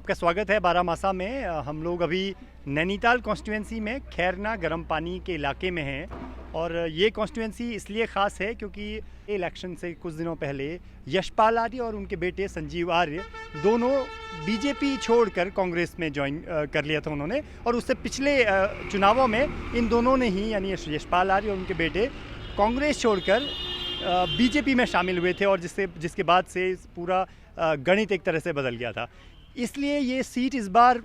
आपका स्वागत है बारामासा में। हम लोग अभी नैनीताल कॉन्स्टिट्यूंसी में खैरना गर्म पानी के इलाके में हैं और ये कॉन्स्टिट्यूंसी इसलिए ख़ास है क्योंकि इलेक्शन से कुछ दिनों पहले यशपाल आर्य और उनके बेटे संजीव आर्य दोनों बीजेपी छोड़कर कांग्रेस में ज्वाइन कर लिया था उन्होंने। और उससे पिछले चुनावों में इन दोनों ने ही यानी यशपाल आर्य और उनके बेटे कांग्रेस छोड़कर बीजेपी में शामिल हुए थे और जिसके बाद से पूरा गणित एक तरह से बदल गया था। इसलिए ये सीट इस बार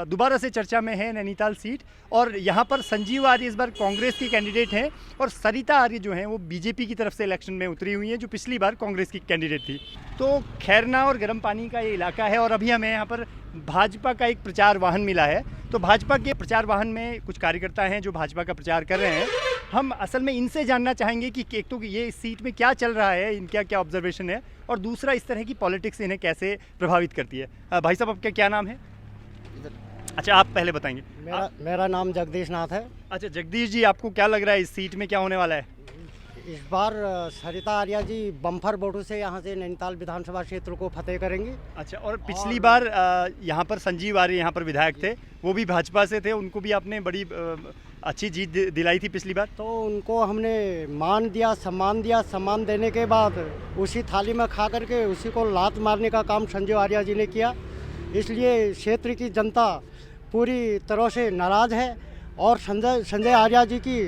दोबारा से चर्चा में है, नैनीताल सीट। और यहाँ पर संजीव आर्य इस बार कांग्रेस के कैंडिडेट हैं और सरिता आर्य जो हैं वो बीजेपी की तरफ से इलेक्शन में उतरी हुई हैं, जो पिछली बार कांग्रेस की कैंडिडेट थी। तो खैरना और गर्म पानी का ये इलाका है और अभी हमें यहाँ पर भाजपा का एक प्रचार वाहन मिला है। तो भाजपा के प्रचार वाहन में कुछ कार्यकर्ता हैं जो भाजपा का प्रचार कर रहे हैं। हम असल में इनसे जानना चाहेंगे कि एक तो ये इस सीट में क्या चल रहा है, इनका क्या ऑब्जर्वेशन है, और दूसरा इस तरह की पॉलिटिक्स इन्हें कैसे प्रभावित करती है। भाई साहब, आपका क्या नाम है? अच्छा, आप पहले बताएंगे। मेरा नाम जगदीश नाथ है। अच्छा जगदीश जी, आपको क्या लग रहा है इस सीट में क्या होने वाला है? इस बार सरिता आर्या जी बम्पर वोटों से यहाँ से नैनीताल विधानसभा क्षेत्र को फतेह करेंगी। अच्छा, और पिछली बार यहाँ पर संजीव आर्य यहाँ पर विधायक थे, वो भी भाजपा से थे, उनको भी आपने बड़ी अच्छी जीत दिलाई थी पिछली बार। तो उनको हमने मान दिया, सम्मान देने के बाद उसी थाली में खा करके उसी को लात मारने का काम संजीव आर्या जी ने किया। इसलिए क्षेत्र की जनता पूरी तरह से नाराज़ है और संजय आर्या जी की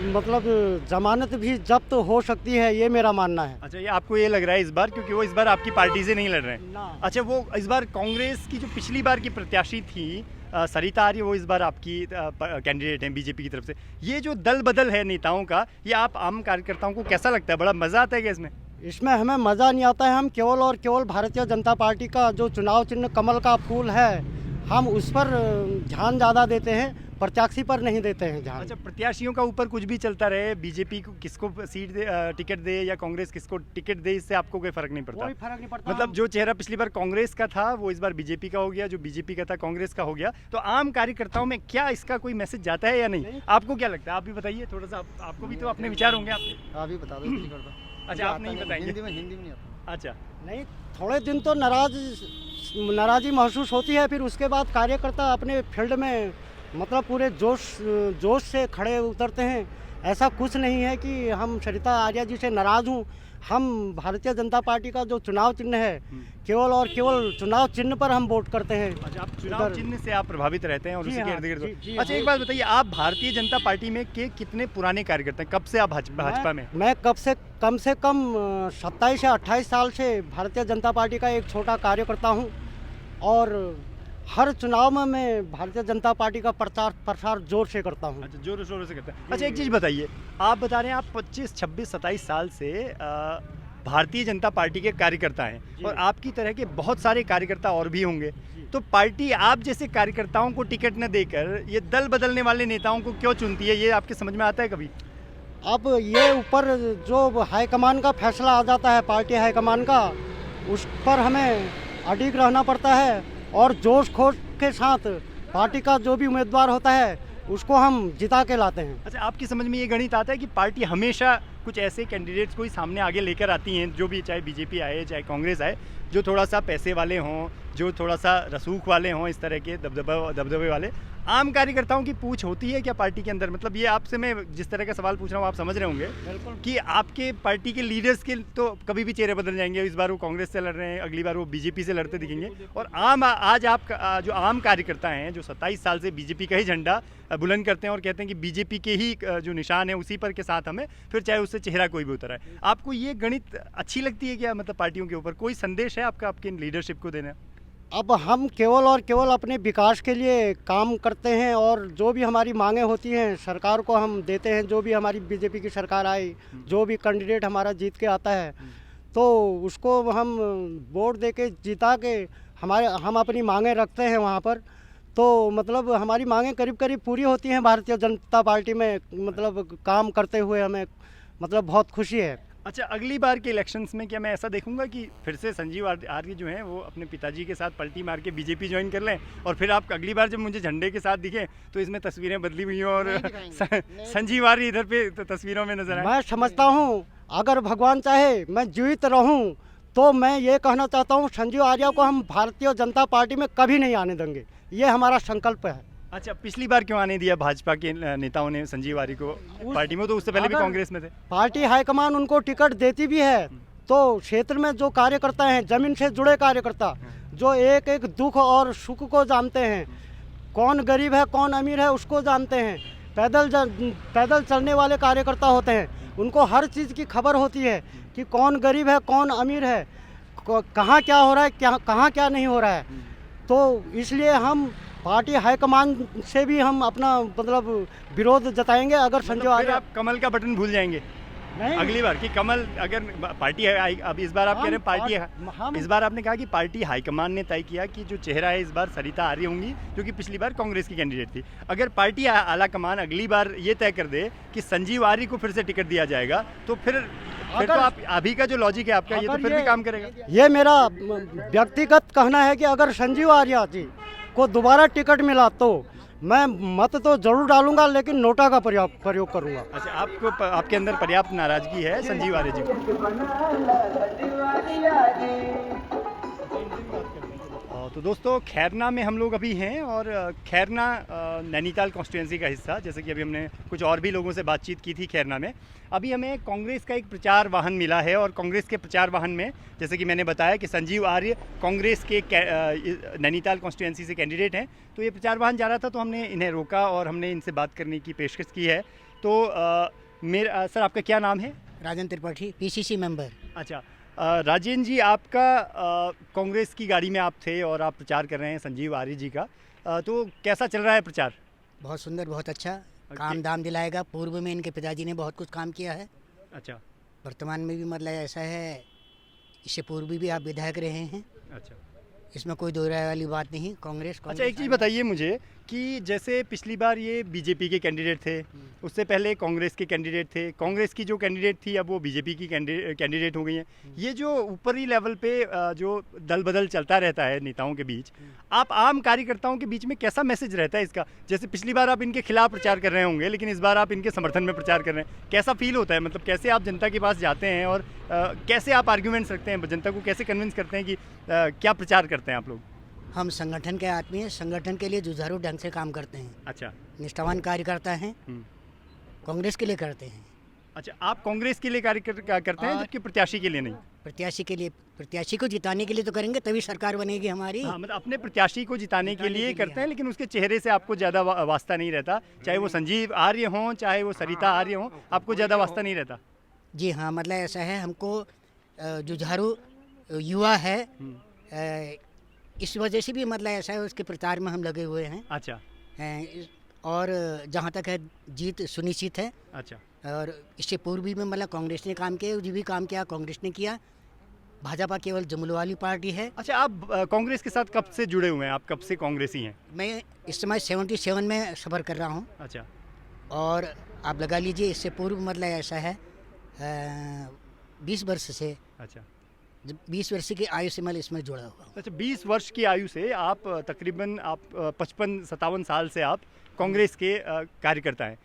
मतलब जमानत भी जब्त हो सकती है, ये मेरा मानना है। अच्छा, ये आपको ये लग रहा है इस बार, क्योंकि वो इस बार आपकी पार्टी से नहीं लड़ रहे हैं? ना। अच्छा, वो इस बार कांग्रेस की जो पिछली बार की प्रत्याशी थी सरिता आर्य, वो इस बार आपकी कैंडिडेट हैं बीजेपी की तरफ से। ये जो दल बदल है नेताओं का, ये आप आम कार्यकर्ताओं को कैसा लगता है? बड़ा मज़ा आता है क्या इसमें? इसमें हमें मज़ा नहीं आता है। हम केवल और केवल भारतीय जनता पार्टी का जो चुनाव चिन्ह कमल का फूल है, हम उस पर ध्यान ज़्यादा देते हैं, प्रत्याशी पर नहीं देते हैं ध्यान। अच्छा, प्रत्याशियों का ऊपर कुछ भी चलता रहे, बीजेपी को किसको सीट दे, टिकट दे, या कांग्रेस किसको टिकट दे, इससे आपको कोई फर्क नहीं पड़ता? कोई फर्क नहीं पड़ता। मतलब जो चेहरा पिछली बार कांग्रेस का था वो इस बार बीजेपी का हो गया, जो बीजेपी का था कांग्रेस का हो गया। तो आम कार्यकर्ताओं में क्या इसका कोई मैसेज जाता है या नहीं? आपको क्या लगता है? आप भी बताइए थोड़ा सा, आपको भी तो अपने विचार होंगे आपके। अभी बता दो। अच्छा, आप नहीं बताएंगे? हिंदी में नहीं आता। अच्छा, नहीं, थोड़े दिन तो नाराज़ी महसूस होती है, फिर उसके बाद कार्यकर्ता अपने फील्ड में मतलब पूरे जोश से खड़े उतरते हैं। ऐसा कुछ नहीं है कि हम सरिता आर्या जी से नाराज़ हूँ। हम भारतीय जनता पार्टी का जो चुनाव चिन्ह है, केवल और केवल चुनाव चिन्ह पर हम वोट करते हैं। अच्छा, आप चुनाव चिन्ह से आप प्रभावित रहते हैं और उसी के इर्द गिर्द। अच्छा, हाँ। एक बात बताइए, आप भारतीय जनता पार्टी में के कितने पुराने कार्यकर्ता हैं? कब से आप भाजपा में? मैं कम से कम 27 या 28 साल से भारतीय जनता पार्टी का एक छोटा कार्यकर्ता हूँ और हर चुनाव में मैं भारतीय जनता पार्टी का प्रसार जोर से करता हूँ। अच्छा, जोर शोर से करते हैं। अच्छा, एक चीज़ बताइए, आप बता रहे हैं आप 25, 26, 27 साल से भारतीय जनता पार्टी के कार्यकर्ता हैं और आपकी तरह के बहुत सारे कार्यकर्ता और भी होंगे। तो पार्टी आप जैसे कार्यकर्ताओं को टिकट न देकर ये दल बदलने वाले नेताओं को क्यों चुनती है? ये आपके समझ में आता है कभी? अब ये ऊपर जो हाईकमान का फैसला आ जाता है, पार्टी हाईकमान का, उस पर हमें अडिग रहना पड़ता है और जोश खोश के साथ पार्टी का जो भी उम्मीदवार होता है उसको हम जिता के लाते हैं। अच्छा, आपकी समझ में ये गणित आता है कि पार्टी हमेशा कुछ ऐसे कैंडिडेट्स को ही सामने आगे लेकर आती हैं, जो भी चाहे बीजेपी आए चाहे कांग्रेस आए, जो थोड़ा सा पैसे वाले हों, जो थोड़ा सा रसूख वाले हों, इस तरह के दबदबे वाले। आम कार्यकर्ताओं की पूछ होती है क्या पार्टी के अंदर? मतलब ये आपसे मैं जिस तरह का सवाल पूछ रहा हूँ आप समझ रहे होंगे कि आपके पार्टी के लीडर्स के तो कभी भी चेहरे बदल जाएंगे। इस बार वो कांग्रेस से लड़ रहे हैं, अगली बार वो बीजेपी से लड़ते दिखेंगे। और आज आप जो आम कार्यकर्ता हैं, जो 27 साल से बीजेपी का ही झंडा बुलंद करते हैं और कहते हैं कि बीजेपी के ही जो निशान है उसी पर के साथ हमें, फिर चाहे उससे चेहरा कोई भी उतर आए, आपको ये गणित अच्छी लगती है क्या? मतलब पार्टियों के ऊपर कोई संदेश है आपका आपके लीडरशिप को देना? अब हम केवल और केवल अपने विकास के लिए काम करते हैं और जो भी हमारी मांगें होती हैं सरकार को हम देते हैं। जो भी हमारी बीजेपी की सरकार आई, जो भी कैंडिडेट हमारा जीत के आता है तो उसको हम वोट दे के जिता के हम अपनी मांगें रखते हैं वहाँ पर। तो मतलब हमारी मांगें करीब करीब पूरी होती हैं भारतीय जनता पार्टी में। मतलब काम करते हुए हमें मतलब बहुत खुशी है। अच्छा, अगली बार के इलेक्शंस में क्या मैं ऐसा देखूंगा कि फिर से संजीव आर्य जो हैं वो अपने पिताजी के साथ पलटी मार के बीजेपी ज्वाइन कर लें और फिर आप अगली बार जब मुझे झंडे के साथ दिखे तो इसमें तस्वीरें बदली हुई हों और संजीव आर्य इधर पे तस्वीरों में नजर आए? मैं समझता हूँ अगर भगवान चाहे मैं जीवित रहूँ तो मैं ये कहना चाहता हूँ संजीव आर्या को हम भारतीय जनता पार्टी में कभी नहीं आने देंगे, ये हमारा संकल्प है। अच्छा, पिछली बार क्यों आने दिया भाजपा के नेताओं ने संजीव आर्य को पार्टी में? तो उससे पहले भी कांग्रेस में थे। पार्टी हाईकमान उनको टिकट देती भी है तो क्षेत्र में जो कार्यकर्ता हैं, जमीन से जुड़े कार्यकर्ता, जो एक एक दुख और सुख को जानते हैं, कौन गरीब है कौन अमीर है उसको जानते हैं, पैदल चलने वाले कार्यकर्ता होते हैं, उनको हर चीज़ की खबर होती है कि कौन गरीब है कौन अमीर है, कहाँ क्या हो रहा है, कहाँ क्या नहीं हो रहा है। तो इसलिए हम पार्टी हाईकमान से भी हम अपना मतलब विरोध जताएंगे। अगर संजय फिर आप कमल का बटन भूल जाएंगे अगली बार कि कमल अगर पार्टी है। अब इस बार आप कह रहे हैं पार्टी है, इस बार आपने कहा कि पार्टी हाईकमान ने तय किया कि जो चेहरा है इस बार सरिता आर्य होंगी, जो कि पिछली बार कांग्रेस की कैंडिडेट थी। अगर पार्टी आला कमान अगली बार ये तय कर दे कि संजीव आर्य को फिर से टिकट दिया जाएगा तो फिर तो आप अभी का जो लॉजिक है आपका ये तो फिर भी काम करेगा। ये मेरा व्यक्तिगत कहना है कि अगर संजीव आर्य जी को दोबारा टिकट मिला तो मैं मत तो जरूर डालूंगा, लेकिन नोटा का प्रयोग करूंगा। अच्छा, आपको आपके अंदर पर्याप्त नाराजगी है संजीव आर्य जी को। तो दोस्तों, खैरना में हम लोग अभी हैं और खैरना नैनीताल कॉन्स्टिट्यूंसी का हिस्सा, जैसे कि अभी हमने कुछ और भी लोगों से बातचीत की थी खैरना में। अभी हमें कांग्रेस का एक प्रचार वाहन मिला है और कांग्रेस के प्रचार वाहन में जैसे कि मैंने बताया कि संजीव आर्य कांग्रेस के नैनीताल कॉन्स्टिट्यूंसी से कैंडिडेट हैं। तो ये प्रचार वाहन जा रहा था तो हमने इन्हें रोका और हमने इनसे बात करने की पेशकश की है। तो मेरा सर, आपका क्या नाम है? राजन त्रिपाठी, पीसीसी मेंबर। अच्छा, राजेंद्र जी, आपका कांग्रेस की गाड़ी में आप थे और आप प्रचार कर रहे हैं संजीव आर्य जी का, तो कैसा चल रहा है प्रचार? बहुत सुंदर, बहुत अच्छा काम दाम दिलाएगा। पूर्व में इनके पिताजी ने बहुत कुछ काम किया है। अच्छा, वर्तमान में भी मतलब ऐसा है, इससे पूर्व भी आप विधायक रहे हैं। अच्छा, इसमें कोई दो राय वाली बात नहीं। कांग्रेस अच्छा, एक चीज़ बताइए मुझे कि जैसे पिछली बार ये बीजेपी के कैंडिडेट थे, उससे पहले कांग्रेस के कैंडिडेट थे, कांग्रेस की जो कैंडिडेट थी अब वो बीजेपी की कैंडिडेट हो गई हैं। ये जो ऊपरी लेवल पे जो दल बदल चलता रहता है नेताओं के बीच, आप आम कार्यकर्ताओं के बीच में कैसा मैसेज रहता है इसका? जैसे पिछली बार आप इनके खिलाफ प्रचार कर रहे होंगे लेकिन इस बार आप इनके समर्थन में प्रचार कर रहे हैं, कैसा फील होता है? मतलब कैसे आप जनता के पास जाते हैं और कैसे आप आर्ग्यूमेंट्स रखते हैं, जनता को कैसे कन्विंस करते हैं कि क्या प्रचार करते हैं आप लोग? हम संगठन के आदमी हैं, संगठन के लिए जुझारू ढंग से काम करते हैं। अच्छा, निष्ठावान कार्यकर्ता हैं, कांग्रेस के लिए करते हैं। अच्छा, आप कांग्रेस के लिए कार्य करते हैं जबकि प्रत्याशी के लिए नहीं? प्रत्याशी के लिए, प्रत्याशी को जिताने के लिए तो करेंगे, तभी सरकार बनेगी हमारी। हाँ, मतलब अपने प्रत्याशी को जिताने के लिए करते हैं, लेकिन उसके चेहरे से आपको ज़्यादा वास्ता नहीं रहता, चाहे वो संजीव आर्य हों चाहे वो सरिता आर्य हों, आपको ज़्यादा वास्ता नहीं रहता? जी हाँ, मतलब ऐसा है, हमको जुझारू युवा है, इस वजह से भी मतलब ऐसा है उसके प्रचार में हम लगे हुए हैं। अच्छा, और जहाँ तक है जीत सुनिश्चित है। अच्छा, और इससे पूर्व भी में मतलब कांग्रेस ने काम किया, जो भी काम किया कांग्रेस ने किया। भाजपा केवल जुमले वाली पार्टी है। अच्छा, आप कांग्रेस के साथ कब से जुड़े हुए हैं? आप कब से कांग्रेसी हैं? मैं इस समय 77 में सफ़र कर रहा हूँ। अच्छा, और आप लगा लीजिए इससे पूर्व मतलब ऐसा है 20 वर्ष से। अच्छा, 20 वर्ष की आयु से मैं इसमें जुड़ा हुआ हूँ। अच्छा, 20 वर्ष की आयु से आप तकरीबन आप 55-57 साल से आप कांग्रेस के कार्यकर्ता हैं।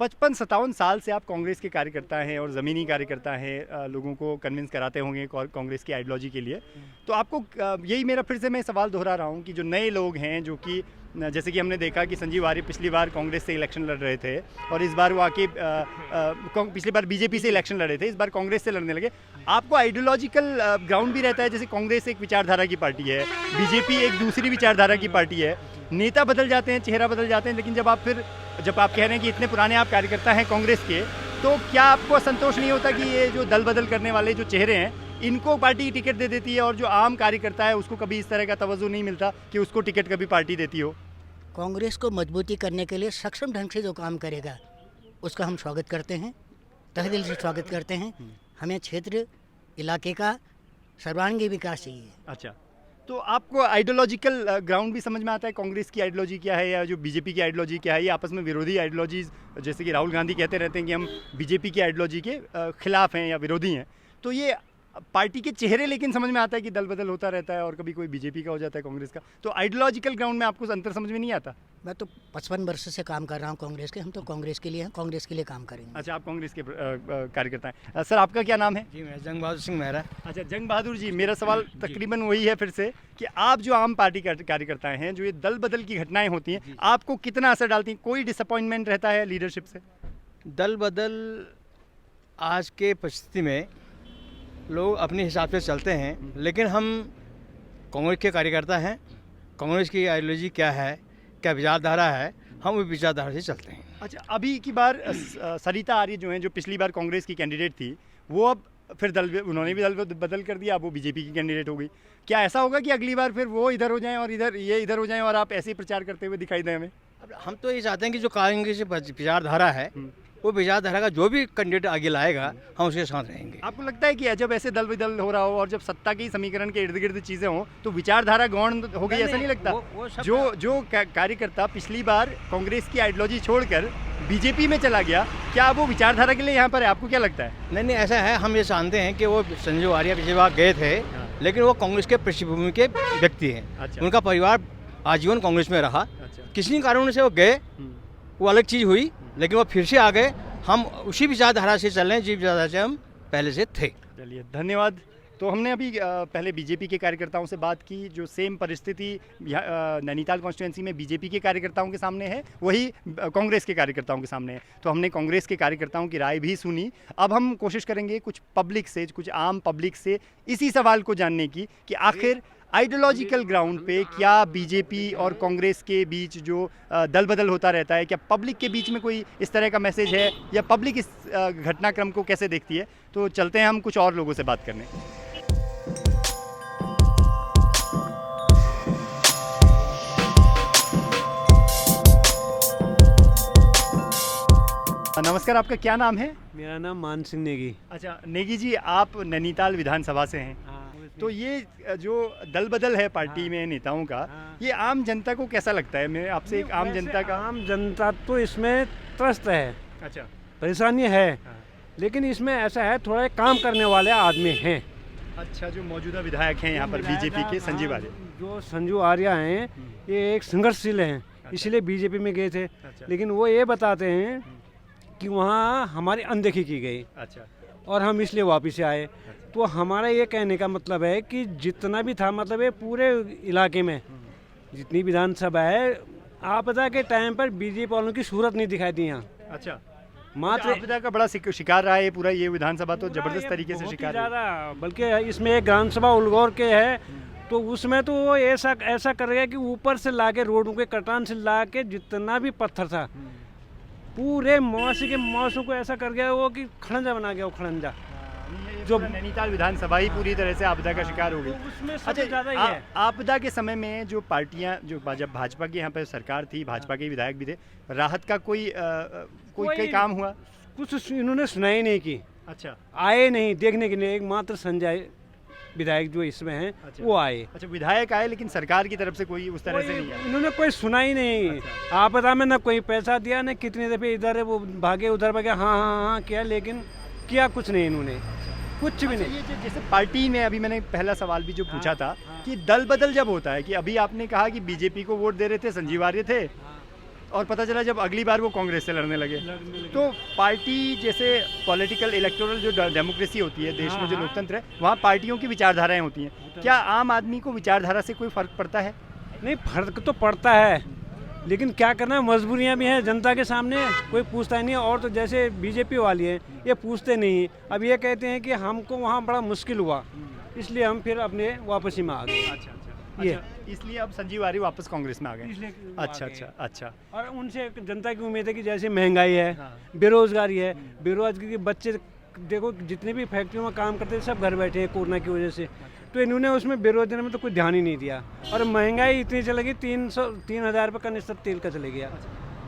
55-57 साल से आप कांग्रेस के कार्यकर्ता हैं और ज़मीनी कार्यकर्ता हैं, लोगों को कन्विंस कराते होंगे कांग्रेस की आइडियोलॉजी के लिए। तो आपको यही मेरा फिर से मैं सवाल दोहरा रहा हूँ कि जो नए लोग हैं, जो कि जैसे कि हमने देखा कि संजीव आर्य पिछली बार कांग्रेस से इलेक्शन लड़ रहे थे और इस बार वो आके पिछली बार बीजेपी से इलेक्शन लड़े थे, इस बार कांग्रेस से लड़ने लगे। आपको आइडियोलॉजिकल ग्राउंड भी रहता है, जैसे कांग्रेस एक विचारधारा की पार्टी है, बीजेपी एक दूसरी विचारधारा की पार्टी है, नेता बदल जाते हैं, चेहरा बदल जाते हैं, लेकिन जब आप कह रहे हैं कि इतने पुराने आप कार्यकर्ता हैं कांग्रेस के, तो क्या आपको संतोष नहीं होता कि ये जो दल बदल करने वाले जो चेहरे हैं इनको पार्टी टिकट दे देती है और जो आम कार्यकर्ता है उसको कभी इस तरह का तवज्जो नहीं मिलता कि उसको टिकट कभी पार्टी देती हो? कांग्रेस को मजबूती करने के लिए सक्षम ढंग से जो काम करेगा उसका हम स्वागत करते हैं, तहे दिल से स्वागत करते हैं। हमें क्षेत्र इलाके का सर्वांगीण विकास चाहिए। अच्छा, तो आपको आइडियोलॉजिकल ग्राउंड भी समझ में आता है? कांग्रेस की आइडियोलॉजी क्या है या जो बीजेपी की आइडियोलॉजी क्या है? ये आपस में विरोधी आइडियोलॉजीज, जैसे कि राहुल गांधी कहते रहते हैं कि हम बीजेपी की आइडियोलॉजी के खिलाफ हैं या विरोधी हैं, तो ये पार्टी के चेहरे लेकिन समझ में आता है कि दल बदल होता रहता है और कभी कोई बीजेपी का हो जाता है, कांग्रेस का, तो आइडियोलॉजिकल ग्राउंड में आपको अंतर समझ में नहीं आता? मैं तो 55 वर्ष से काम कर रहा हूँ कांग्रेस के, हम तो कांग्रेस के लिए हैं, कांग्रेस के लिए काम करेंगे। अच्छा, आप कांग्रेस के कार्यकर्ता हैं। सर, आपका क्या नाम है? जी, मैं जंग बहादुर सिंह मेहरा। अच्छा, जंग बहादुर जी, मेरा सवाल तकरीबन वही है फिर से कि आप जो आम पार्टी कार्यकर्ता हैं, जो ये दल बदल की घटनाएं होती हैं, आपको कितना असर डालती हैं? कोई डिसअपॉइंटमेंट रहता है लीडरशिप से? दल बदल आज के परिस्थिति में लोग अपने हिसाब से चलते हैं, लेकिन हम कांग्रेस के कार्यकर्ता हैं। कांग्रेस की आइडियोलॉजी क्या है, क्या विचारधारा है, हम उस विचारधारा से चलते हैं। अच्छा, अभी की बार सरिता आर्य जो हैं, जो पिछली बार कांग्रेस की कैंडिडेट थी, वो अब फिर उन्होंने भी दल बदल कर दिया, अब वो बीजेपी की कैंडिडेट हो गई। क्या ऐसा होगा कि अगली बार फिर वो इधर हो जाएं और इधर हो जाएं और आप ऐसे ही प्रचार करते हुए दिखाई दें हमें? अब हम तो ये चाहते हैं कि जो कांग्रेस की विचारधारा है, वो विचारधारा का जो भी कैंडिडेट आगे लाएगा, हम उसके साथ रहेंगे। आपको लगता है कि जब ऐसे दल बदल हो रहा हो और जब सत्ता के समीकरण के इर्द गिर्द चीज़ें हों तो विचारधारा गौण हो गई, ऐसा नहीं लगता? जो कार्यकर्ता पिछली बार कांग्रेस की आइडियोलॉजी छोड़कर बीजेपी में चला गया, क्या वो विचारधारा के लिए यहाँ पर है? आपको क्या लगता है? नहीं, ऐसा है, हम ये जानते हैं कि वो संजू आर्य पिछली बार गए थे, लेकिन वो कांग्रेस के पृष्ठभूमि के व्यक्ति हैं। अच्छा। उनका परिवार आजीवन कांग्रेस में रहा। अच्छा। किसी कारण से वो गए, वो अलग चीज़ हुई, लेकिन वो फिर से आ गए। हम उसी विचारधारा से चल रहे हैं, जिस विचारधारा से हम पहले से थे। चलिए, धन्यवाद। तो हमने अभी पहले बीजेपी के कार्यकर्ताओं से बात की, जो सेम परिस्थिति नैनीताल कॉन्स्टिट्यूंसी में बीजेपी के कार्यकर्ताओं के सामने है, वही कांग्रेस के कार्यकर्ताओं के सामने है। तो हमने कांग्रेस के कार्यकर्ताओं की राय भी सुनी। अब हम कोशिश करेंगे कुछ पब्लिक से, कुछ आम पब्लिक से इसी सवाल को जानने की कि आखिर आइडियोलॉजिकल ग्राउंड पे क्या बीजेपी और कांग्रेस के बीच जो दल बदल होता रहता है, क्या पब्लिक के बीच में कोई इस तरह का मैसेज है या पब्लिक इस घटनाक्रम को कैसे देखती है? तो चलते हैं हम कुछ और लोगों से बात करने। नमस्कार, आपका क्या नाम है? मेरा नाम मान सिंह नेगी। अच्छा, नेगी जी, आप नैनीताल विधानसभा से हैं। तो ये जो दल बदल है पार्टी में नेताओं का, ये आम जनता को कैसा लगता है? मैं आपसे एक आम जनता का। आम जनता तो इसमें त्रस्त है। अच्छा, परेशानी है, लेकिन इसमें ऐसा है, थोड़ा काम करने वाले आदमी हैं। अच्छा, जो मौजूदा विधायक हैं यहाँ पर बीजेपी के, संजीव आर्य, जो संजू आर्य हैं, ये एक संघर्षशील हैं, इसलिए बीजेपी में गए थे। लेकिन वो ये बताते हैं कि वहाँ हमारी अनदेखी की गई। अच्छा, और हम इसलिए वापस आए। तो हमारा ये कहने का मतलब है कि जितना भी था, मतलब ये पूरे इलाके में जितनी विधानसभा है, आपदा के टाइम पर बीजेपी वालों की सूरत नहीं दिखाई दी यहाँ। अच्छा, मात्र आपदा का बड़ा शिकार रहा है पूरा ये विधानसभा, तो जबरदस्त तरीके से शिकार है। ज़्यादा, बल्कि इसमें एक ग्रामसभा उलगौर के है, तो उसमें तो वो ऐसा करेगा कि ऊपर से लाके, रोडों के कटान से लाके जितना भी पत्थर था, पूरे मौसम को ऐसा कर गया वो कि खड़ंजा बना गया। वो खड़ंजा जो नैनीताल विधानसभा ही पूरी तरह से आपदा का शिकार हो गई। उसमें सबसे अच्छा, ज़्यादा ये है। आपदा के समय में जो पार्टियां, जो जब भाजपा की यहाँ पर सरकार थी, भाजपा के विधायक भी थे, राहत का कोई काम हुआ? कुछ इन्होंने सुनाई नहीं की। अच्छा, आए नहीं देखने के लिए, एक मात्र संजय विधायक जो इसमें हैं, अच्छा, वो आए। अच्छा, विधायक आए, लेकिन सरकार की तरफ से कोई उस तरह से नहीं आया। इन्होंने कोई सुनाई नहीं। अच्छा। आपदा में ना कोई पैसा दिया, ना कितने दफे इधर है वो भागे उधर भागे, हाँ किया, लेकिन किया कुछ नहीं इन्होंने, कुछ भी नहीं। ये जैसे पार्टी में, अभी मैंने पहला सवाल भी जो पूछा था कि दल बदल जब होता है, कि अभी आपने कहा कि बीजेपी को वोट दे रहे थे, संजीव आर्य थे, और पता चला जब अगली बार वो कांग्रेस से लड़ने लगे। तो पार्टी जैसे पॉलिटिकल इलेक्टोरल जो डेमोक्रेसी होती है देश में, जो लोकतंत्र है, वहाँ पार्टियों की विचारधाराएं होती हैं। क्या आम आदमी को विचारधारा से कोई फर्क पड़ता है? नहीं, फर्क तो पड़ता है, लेकिन क्या करना, मजबूरियां भी हैं जनता के सामने, कोई पूछता ही नहीं। और तो जैसे बीजेपी वाली है, ये पूछते नहीं। अब ये कहते हैं कि हमको वहाँ बड़ा मुश्किल हुआ, इसलिए हम फिर अपने वापसी में आ गए। अच्छा, इसलिए अब संजीव आर्य वापस कांग्रेस में आ गए। अच्छा। और उनसे जनता की उम्मीद है कि जैसे महंगाई है, बेरोजगारी है, बेरोजगारी के बच्चे देखो, जितने भी फैक्ट्रियों में काम करते हैं सब घर बैठे हैं कोरोना की वजह से। तो इन्होंने उसमें बेरोजगारी में तो कोई ध्यान ही नहीं दिया, और महंगाई इतनी चलेगी, 3,000 रुपये कनिस्तर तेल का चले गया।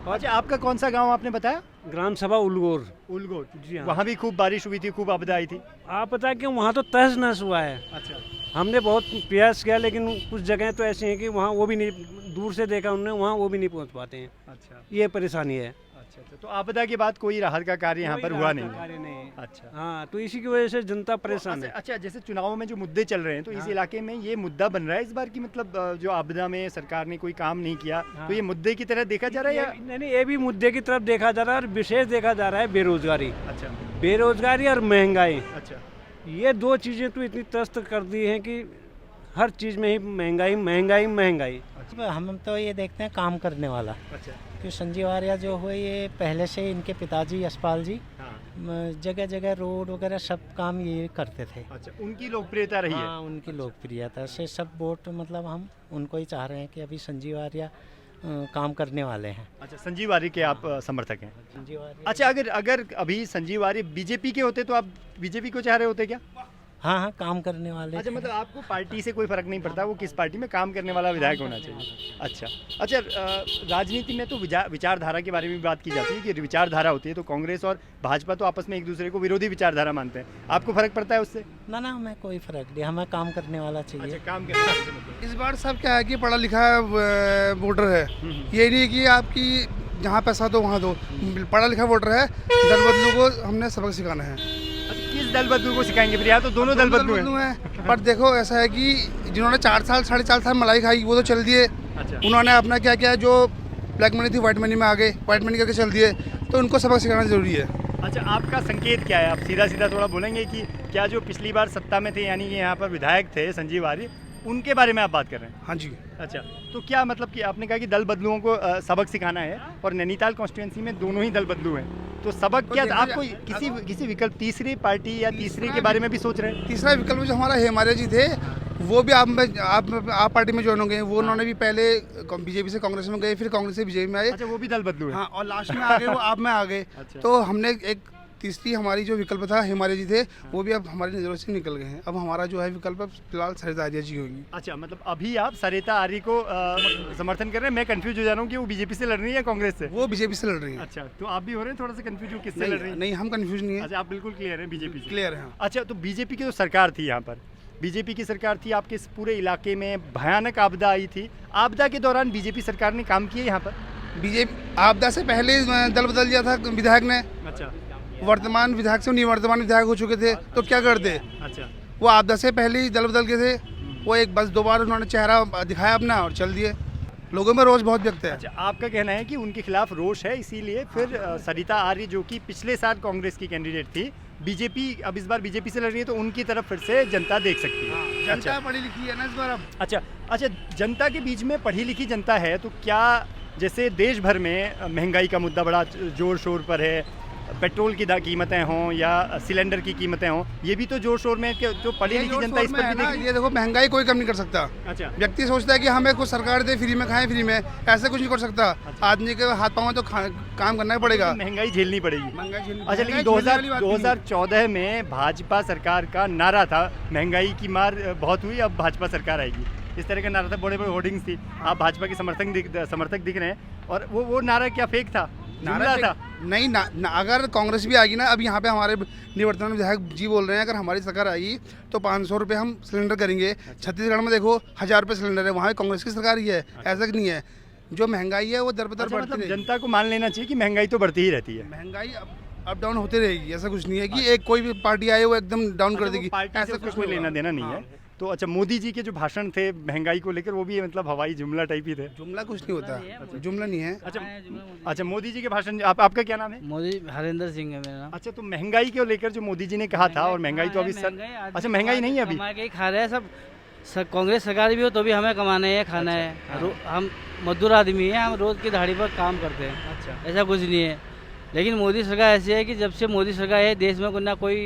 अच्छा, आपका कौन सा गाँव आपने बताया? ग्राम सभा उलगोर। जी हाँ। वहाँ भी खूब बारिश हुई थी, खूब आपदा आई थी। आप पता कि वहाँ तो तहस नहस हुआ है। अच्छा, हमने बहुत प्रयास किया, लेकिन कुछ जगह तो ऐसी हैं कि वहाँ वो भी नहीं, दूर से देखा उन्होंने, वहाँ वो भी नहीं पहुँच पाते हैं। अच्छा, ये परेशानी है। अच्छा, तो आपदा के बाद कोई राहत का कार्य यहाँ पर हुआ नहीं है। कार्य नहीं है। अच्छा, हाँ, तो इसी की वजह से जनता परेशान है। अच्छा, जैसे चुनाव में जो मुद्दे चल रहे हैं तो इस इलाके में ये मुद्दा बन रहा है इस बार की, मतलब जो आपदा में सरकार ने कोई काम नहीं किया, तो ये मुद्दे की तरह देखा जा रहा है या? नहीं, ये भी मुद्दे की तरफ देखा जा रहा है और विशेष देखा जा रहा है बेरोजगारी। अच्छा, बेरोजगारी और महंगाई, अच्छा, ये दो चीज़ें तो इतनी त्रस्त कर दी हैं कि हर चीज़ में ही महंगाई महंगाई महंगाई। हम तो ये देखते हैं काम करने वाला, अच्छा, कि संजीव आर्या जो हुए ये पहले से इनके पिताजी यशपाल जी हाँ, जगह जगह रोड वगैरह सब काम ये करते थे। अच्छा, उनकी लोकप्रियता रही है। हाँ, उनकी लोकप्रियता से सब वोट मतलब हम उनको ही चाह रहे हैं कि अभी संजीव आर्या काम करने वाले हैं। अच्छा, संजीव आर्य के आप समर्थक हैं। संजीव आर्या, अच्छा, अगर अगर अभी संजीव आर्य बीजेपी के होते तो आप बीजेपी को चाह रहे होते क्या? हाँ हाँ, काम करने वाले अच्छा, थे। मतलब आपको पार्टी से कोई फर्क नहीं पड़ता, वो किस पार्टी में काम करने वाला विधायक होना चाहिए। अच्छा, अच्छा, राजनीति में तो विचारधारा के बारे में भी बात की जाती है कि विचारधारा होती है, तो कांग्रेस और भाजपा तो आपस में एक दूसरे को विरोधी विचारधारा मानते हैं, आपको फर्क पड़ता है उससे? ना ना, हमें कोई फर्क नहीं, हमें काम करने वाला चाहिए। अच्छा, काम करने वाले से मतलब। इस बार सब क्या है कि पढ़ा लिखा वोटर है, ये नहीं कि आपकी जहाँ पैसा दो वहाँ दो, पढ़ा लिखा वोटर है। दल बदलू को हमने सबक सिखाना है। अच्छा, किस दल बदलू को सिखाएंगे फिर? यहाँ तो दोनों दल बदलू हैं। हैं, पर देखो ऐसा है कि जिन्होंने 4 साल 4.5 साल मलाई खाई वो तो चल दिए, अच्छा, उन्होंने अपना क्या किया, जो ब्लैक मनी थी वाइट मनी में आ गए, वाइट मनी करके चल दिए, तो उनको सबक सिखाना ज़रूरी है। अच्छा, आपका संकेत क्या है? आप सीधा सीधा थोड़ा बोलेंगे कि क्या जो पिछली बार सत्ता में थे, यानी कि यहाँ पर विधायक थे संजीव आर्य, उनके बारे में आप बात कर रहे हैं? हाँ जी, अच्छा, तो क्या मतलब कि आपने कहा कि दल बदलुओं को सबक सिखाना है, और नैनीताल कॉन्स्टिट्यूंसी में दोनों ही दल बदलू हैं, तो सबक तो क्या? देखो, आपको किसी विकल्प, तीसरी पार्टी या तीसरे के बारे में भी सोच रहे हैं? तीसरा विकल्प जो हमारा हेमारे जी थे, वो भी आप पार्टी में ज्वाइन हो गए। वो उन्होंने भी पहले बीजेपी से कांग्रेस में गए, फिर कांग्रेस से बीजेपी में आए। अच्छा, वो भी दल बदलू है। हाँ, और लास्ट में आ गए वो आप में आ गए। अच्छा। तो हमने एक तीसरी हमारी जो विकल्प था, हिमालय जी थे, वो भी अब हमारी नज़रों से निकल गए हैं। अब हमारा जो है विकल्प फिलहाल सरिता आर्या जी होगी। अच्छा, मतलब अभी आप सरिता आर्य को समर्थन कर रहे हैं। मैं कंफ्यूज हो जा रहा हूँ कि वो बीजेपी से लड़ रही है या कांग्रेस से? वो बीजेपी से लड़ रही है। अच्छा, तो आप भी हो रहे हैं थोड़ा सा कंफ्यूज, किससे लड़ रही नहीं, है? नहीं, हम कंफ्यूज नहीं है, अच्छा, आप बिल्कुल क्लियर हैं बीजेपी से? क्लियर है। अच्छा, तो बीजेपी की जो सरकार थी यहाँ पर, बीजेपी की सरकार थी, आपके इस पूरे इलाके में भयानक आपदा आई थी। आपदा के दौरान बीजेपी सरकार ने काम किए यहाँ पर? बीजेपी आपदा से पहले दल बदल दिया था विधायक ने, अच्छा, वर्तमान विधायक से निवर्तमान विधायक हो चुके थे, तो क्या करते? अच्छा, वो आपदा से पहले ही दल बदल के थे। वो एक बस 2 बार उन्होंने चेहरा दिखाया अपना और चल दिए। लोगों में रोष बहुत व्यक्त है। अच्छा, आपका कहना है कि उनके खिलाफ रोष है, इसीलिए फिर सरिता आर्य जो कि पिछले साल कांग्रेस की कैंडिडेट थी, बीजेपी अब इस बार बीजेपी से लड़ रही है, तो उनकी तरफ फिर से जनता देख सकती है। जनता पढ़ी लिखी है ना इस बार। अब अच्छा, अच्छा, जनता के बीच में पढ़ी लिखी जनता है, तो क्या जैसे देश भर में महंगाई का मुद्दा बड़ा जोर शोर पर है, पेट्रोल की कीमतें हों या सिलेंडर की कीमतें हों, ये भी तो जोर शोर में कि जो पढ़ी लिखी जनता इस पर भी देख रही है। ये देखो, महंगाई कोई कम नहीं कर सकता। अच्छा, व्यक्ति सोचता है कि हमें कुछ सरकार दे, फ्री में खाएं, फ्री में, ऐसे कुछ नहीं कर सकता। आदमी के हाथ पाँव में तो काम करना ही पड़ेगा। महंगाई झेलनी पड़ेगी। महंगाई झेलनी- अच्छा, लेकिन महंगाई झेलने वाली बात नहीं है। 2014 में भाजपा सरकार का नारा था, महंगाई की मार बहुत हुई, अब भाजपा सरकार आएगी, इस तरह का नारा था, बड़े बड़े होर्डिंग्स थी। आप भाजपा के समर्थक दिख रहे हैं, और वो नारा क्या फेक था? जुमला था? नहीं अगर कांग्रेस भी आएगी ना, अब यहाँ पे हमारे निवर्तमान विधायक जी बोल रहे हैं, अगर हमारी सरकार आएगी तो 500 रुपये हम सिलेंडर करेंगे। छत्तीसगढ़ में देखो 1000 रुपये सिलेंडर है, वहाँ कांग्रेस की सरकार ही है। ऐसा नहीं है, जो महंगाई है वो दर बदर अच्छा, बढ़ती मतलब रहेगी। जनता को मान लेना चाहिए कि महंगाई तो बढ़ती ही रहती है। महंगाई अप डाउन होते रहेगी, ऐसा कुछ नहीं है कि एक कोई भी पार्टी आए वो एकदम डाउन कर अच्छा, देगी। वो पार्टी से ऐसा उसका कुछ कोई नहीं लेना होगा। देना नहीं है। तो अच्छा, मोदी जी के जो भाषण थे महंगाई को लेकर, वो भी मतलब हवाई जुमला टाइप ही थे? जुमला कुछ नहीं होता, जुमला नहीं है। अच्छा, मोदी जी के भाषण, आपका क्या नाम है? मोदी हरिंदर सिंह है मेरा नाम। अच्छा, तो महंगाई को लेकर जो मोदी जी ने कहा था, और महंगाई तो अभी अच्छा, महंगाई नहीं है अभी? कमा के ही खा रहे हैं सब कांग्रेस सरकार भी हो तो भी हमें कमाना है, खाना है। हम मजदूर आदमी हैं, हम रोज की दिहाड़ी पर काम करते हैं। अच्छा, ऐसा कुछ नहीं है। लेकिन मोदी सरकार ऐसी है कि जब से मोदी सरकार है, देश में ना कोई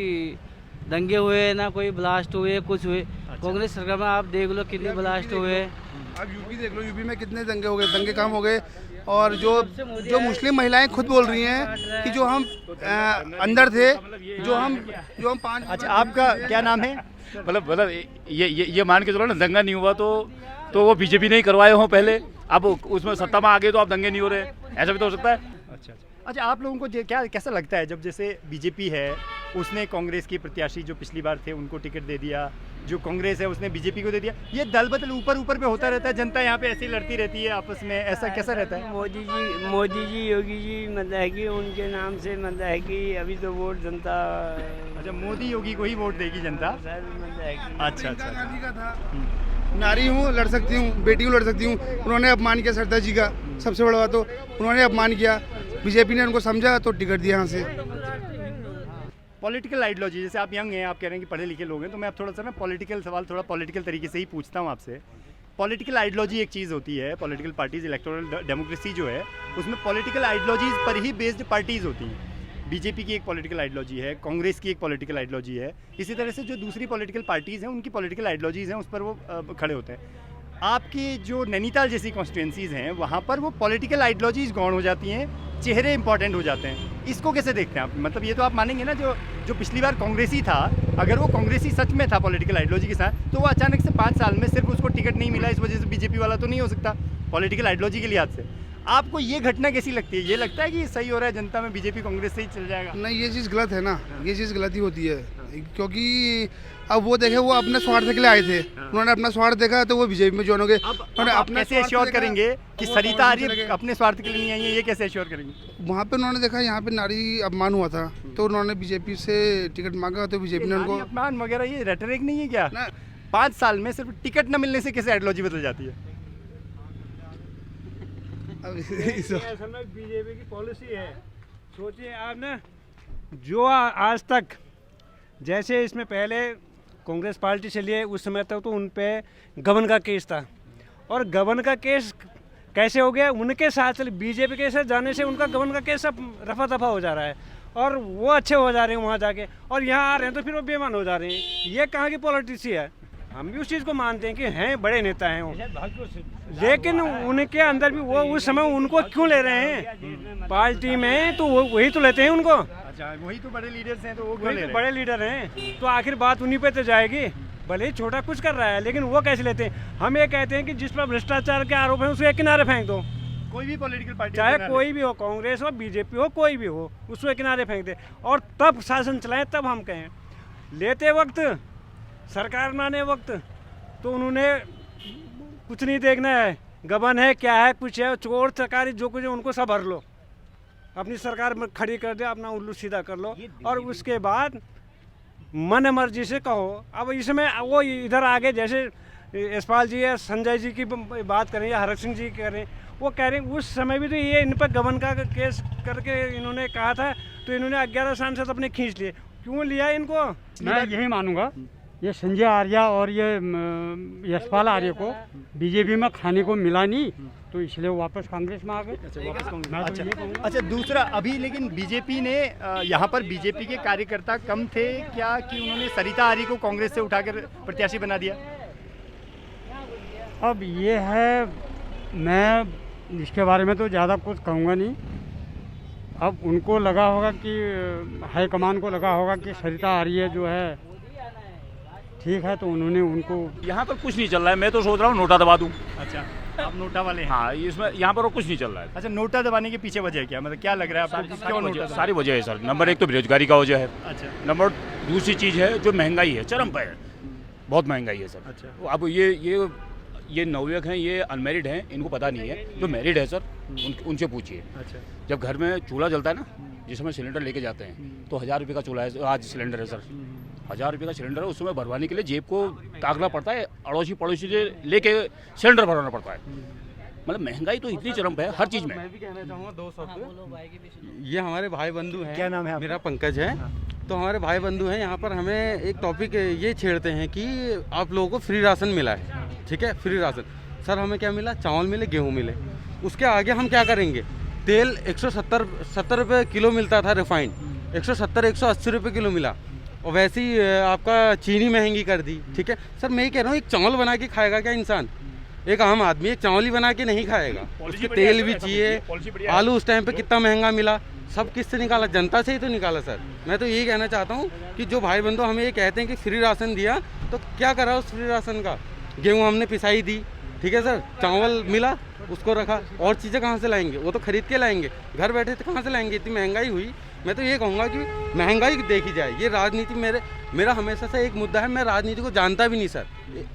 दंगे हुए, ना कोई ब्लास्ट हुए, कुछ हुए। कांग्रेस सरकार में आप देख लो कितने ब्लास्ट हुए। अब यूपी देख लो, यूपी में कितने दंगे हो गए, दंगे काम हो गए। और जो मुस्लिम महिलाएं खुद बोल रही हैं कि जो हम अंदर थे, जो हम 5। अच्छा, आपका क्या नाम है? मतलब ये मान के चलो ना, दंगा नहीं हुआ तो वो बीजेपी ने ही करवाए हों पहले, अब उसमें सत्ता में आ गए तो अब दंगे नहीं हो रहे, ऐसा भी तो हो सकता है। अच्छा, अच्छा, आप लोगों को क्या कैसा लगता है जब जैसे बीजेपी है उसने कांग्रेस की प्रत्याशी जो पिछली बार थे उनको टिकट दे दिया, जो कांग्रेस है उसने बीजेपी को दे दिया, ये दल बदल ऊपर ऊपर पे होता रहता है, जनता यहाँ पे ऐसे ही लड़ती रहती है आपस में, ऐसा कैसा रहता है? मोदी जी योगी जी मतलब है कि उनके नाम से मतलब है कि अभी तो वोट जनता अच्छा, मोदी योगी को ही वोट देगी जनता। मतलब है कि अच्छा अच्छा, गांधी का था, नारी हूँ लड़ सकती हूँ, बेटी हूँ लड़ सकती हूँ, उन्होंने अपमान किया सरदार जी का, सबसे बड़ा बात तो उन्होंने अपमान किया, बीजेपी ने उनको समझा तो टिकट दिया यहाँ से। पॉलिटिकल आइडियोलॉजी, जैसे आप यंग हैं, आप कह रहे हैं कि पढ़े लिखे लोग हैं, तो मैं आप थोड़ा सा ना पॉलिटिकल सवाल थोड़ा पॉलिटिकल तरीके से ही पूछता हूँ आपसे। पॉलिटिकल आइडियोलॉजी एक चीज़ होती है, पॉलिटिकल पार्टीज, इलेक्टोरल डेमोक्रेसी जो है उसमें पॉलिटिकल आइडियोलॉजीज पर ही बेस्ड पार्टीज होती हैं। बीजेपी की एक पॉलिटिकल आइडियोलॉजी है, कांग्रेस की एक पॉलिटिकल आइडियोलॉजी है, इसी तरह से जो दूसरी पॉलिटिकल पार्टीज़ हैं उनकी पॉलिटिकल आइडियोलॉजीज़ हैं, उस पर वो खड़े होते हैं। आपकी जो नैनीताल जैसी कॉन्स्टिट्यूंसीज़ हैं वहाँ पर वो पॉलिटिकल आइडियोलॉजीज़ गौण हो जाती हैं, चेहरे इंपॉर्टेंट हो जाते हैं, इसको कैसे देखते हैं आप? मतलब ये तो आप मानेंगे ना, जो पिछली बार कांग्रेसी था, अगर वो कांग्रेसी सच में था पॉलिटिकल आइडियोलॉजी के साथ, तो वो अचानक से 5 साल में सिर्फ उसको टिकट नहीं मिला इस वजह से बीजेपी वाला तो नहीं हो सकता पॉलिटिकल आइडियोलॉजी के लिहाज से। आपको ये घटना कैसी लगती है? ये लगता है कि सही हो रहा है, जनता में बीजेपी कांग्रेस से ही चल जाएगा? नहीं, ये चीज़ गलत है ना, ये चीज़ गलत ही होती है, क्योंकि अब वो देखे वो अपने स्वार्थ के लिए आए थे, उन्होंने अपना स्वार्थ देखा तो वो बीजेपी में ज्वाइन हो गए। अब आप कैसे एश्योर करेंगे कि सरिता आर्य अपने स्वार्थ के लिए नहीं आई है? ये कैसे एश्योर करेंगे? वहाँ पे उन्होंने देखा यहाँ पे नारी अपमान हुआ था तो उन्होंने बीजेपी से टिकट मांगा तो बीजेपी ने उनको। अपमान वगैरह ये रेटरिक नहीं है क्या? 5 साल में सिर्फ टिकट न मिलने से कैसे आइडियोलॉजी बदल जाती है? असल में बीजेपी की पॉलिसी है, सोचिए आप ना, जो आज तक जैसे इसमें पहले कांग्रेस पार्टी चली है उस समय तक तो उन पे गबन का केस था, और गबन का केस कैसे हो गया? उनके साथ चले बीजेपी के साथ जाने से उनका गबन का केस सब रफा दफा हो जा रहा है, और वो अच्छे हो जा रहे हैं वहाँ जाके, और यहाँ आ रहे हैं तो फिर वो बेईमान हो जा रहे हैं। ये कहाँ की पॉलिटिक्स है? हम भी उस चीज़ को मानते हैं कि हैं बड़े नेता हैं वो, लेकिन उनके अंदर भी वो उस समय उनको क्यों ले रहे हैं पार्टी में? तो वो वही तो लेते हैं उनको। अच्छा, वही तो बड़े लीडर्स हैं, तो वो वही तो बड़े लीडर हैं, तो आखिर बात उन्हीं पे तो जाएगी। भले ही छोटा कुछ कर रहा है लेकिन वो कैसे लेते हैं? हम ये कहते हैं कि जिस पर भ्रष्टाचार के आरोप हैं उसे एक किनारे फेंक दो, कोई भी पॉलिटिकल पार्टी, चाहे कोई भी हो, कांग्रेस हो, बीजेपी हो, कोई भी हो, उसको एक किनारे फेंक दे और तब शासन चलाएं, तब हम कहें। लेते वक्त, सरकार बनाने वक्त तो उन्होंने कुछ नहीं देखना है, गबन है क्या है, कुछ है, चोर चकारी जो कुछ है उनको सब भर लो, अपनी सरकार में खड़ी कर दे, अपना उल्लू सीधा कर लो, और उसके बाद मन मर्जी से कहो। अब इसमें वो इधर आगे जैसे यशपाल जी या संजय जी की बात करें या हरक सिंह जी करें, वो कह रहे हैं उस समय भी तो ये इन पर गबन का केस करके इन्होंने कहा था, तो इन्होंने 11 सांसद अपने खींच लिए। क्यों लिया इनको? मैं यही मानूंगा, ये संजय आर्य और ये यशपाल आर्य को बीजेपी में खाने को मिला नहीं, तो इसलिए वापस कांग्रेस में आ गए। अच्छा, दूसरा अभी लेकिन बीजेपी ने यहाँ पर बीजेपी के कार्यकर्ता कम थे क्या कि उन्होंने सरिता आर्य को कांग्रेस से उठाकर प्रत्याशी बना दिया? अब ये है, मैं इसके बारे में तो ज़्यादा कुछ कहूँगा नहीं। अब उनको लगा होगा कि हाईकमान को लगा होगा कि सरिता आर्य जो है ठीक है, तो उन्होंने उनको। यहाँ पर कुछ नहीं चल रहा है, मैं तो सोच रहा हूँ नोटा दबा दूँ। अच्छा, आप नोटा वाले हैं? हाँ, इसमें यहाँ पर कुछ नहीं चल रहा है। अच्छा, नोटा दबाने के पीछे वजह क्या, मतलब क्या लग रहा है आपको? क्यों नोटा? सारी वजह है सर। नंबर 1 तो बेरोजगारी का वजह है। अच्छा, नंबर दूसरी चीज़ है जो महंगाई है, चरम पर है, बहुत महंगाई है सर। अच्छा, अब ये नवयुवक हैं, ये अनमेरिड हैं, इनको पता नहीं है। जो मैरिड है सर उनसे पूछिए। अच्छा, जब घर में चूल्हा जलता है ना, जिस समय सिलेंडर लेके जाते हैं तो 1000 रुपये का चूल्हा है, आज सिलेंडर है सर, 1000 रुपये का सिलेंडर है, उस समय भरवाने के लिए जेब को ताकना पड़ता है, अड़ोसी पड़ोसी से लेके सिलेंडर भरवाना पड़ता है। मतलब महंगाई तो इतनी चरम पे है हर चीज़ में। मैं भी कहना चाहूँगा 2 शब्द। ये हमारे भाई बंधु हैं। क्या नाम है आपका? मेरा पंकज है। तो हमारे भाई बंधु हैं, यहाँ पर हमें एक टॉपिक ये छेड़ते हैं कि आप लोगों को फ्री राशन मिला है, ठीक है, फ्री राशन। सर हमें क्या मिला? चावल मिले, गेहूँ मिले, उसके आगे हम क्या करेंगे? तेल 170 रुपये किलो मिलता था रिफाइंड, 170-180 रुपये किलो मिला, और वैसे ही आपका चीनी महंगी कर दी, ठीक है। सर मैं ये कह रहा हूँ, एक चावल बना के खाएगा क्या इंसान? एक आम आदमी एक चावल ही बना के नहीं खाएगा, उसके तेल भी चाहिए। आलू उस टाइम पे कितना महंगा मिला, सब किससे निकाला? जनता से ही तो निकाला। सर मैं तो यही कहना चाहता हूँ कि जो भाई बंधु हमें ये कहते हैं कि फ्री राशन दिया, तो क्या करा उस फ्री राशन का? गेहूँ हमने पिसाई दी, ठीक है सर, चावल मिला उसको रखा, और चीज़ें कहाँ से लाएंगे? वो तो खरीद के लाएंगे, घर बैठे तो कहाँ से लाएंगे? इतनी महंगाई हुई। मैं तो ये कहूँगा कि महंगाई देखी जाए। ये राजनीति मेरा हमेशा से एक मुद्दा है, मैं राजनीति को जानता भी नहीं सर,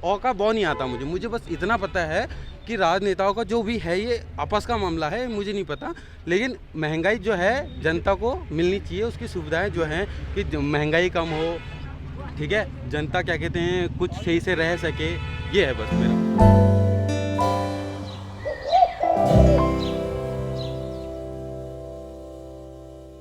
औ का बौ नहीं आता मुझे बस इतना पता है कि राजनेताओं का जो भी है ये आपस का मामला है, मुझे नहीं पता। लेकिन महंगाई जो है जनता को मिलनी चाहिए, उसकी सुविधाएं जो हैं कि महंगाई कम हो, ठीक है, जनता क्या कहते हैं कुछ सही से रह सके, ये है बस मेरा।